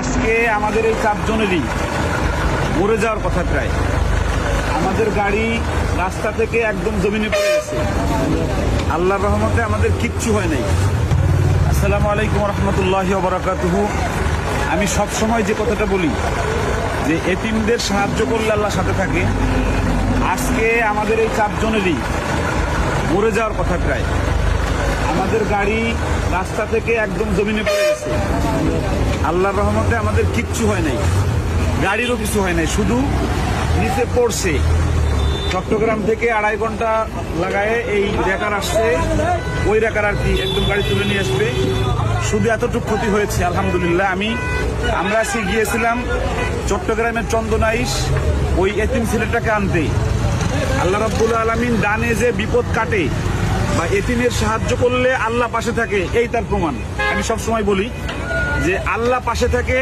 আজকে আমাদের এই চারজনেরই মরে যাওয়ার কথা প্রায়। আমাদের গাড়ি রাস্তা থেকে একদম জমিনে পড়ে গেছে। আল্লাহর রহমতে আমাদের কিচ্ছু হয় নাই। আসসালামু আলাইকুম রহমতুল্লাহি ওয়া বারাকাতুহু। আমি সবসময় যে কথাটা বলি যে এতিমদের সাহায্য করলে আল্লাহ সাথে থাকে। আজকে আমাদের এই চারজনেরই মরে যাওয়ার কথা প্রায়। আমাদের গাড়ি রাস্তা থেকে একদম জমিনে পড়ে গেছে। আল্লাহর রহমতে আমাদের কিচ্ছু হয় নাই, গাড়িরও কিছু হয় নাই, শুধু নিচে পড়ছে। চট্টগ্রাম থেকে 2.5 ঘন্টা লাগায় এই রেকার আসছে, ওই রেকার আর কি একদম গাড়ি তুলে নিয়ে আসবে। শুধু এতটুকু ক্ষতি হয়েছে আলহামদুলিল্লাহ। আমরা আজকে গিয়েছিলাম চট্টগ্রামের চন্দনাইশ ওই এতিম ছেলেটাকে আনতে। আল্লাহ রাব্বুল আলামিন ডানে যে বিপদ কাটে বা এতিমের সাহায্য করলে আল্লাহ পাশে থাকে, এই তার প্রমাণ। আমি সবসময় বলি যে আল্লাহ পাশে থাকে।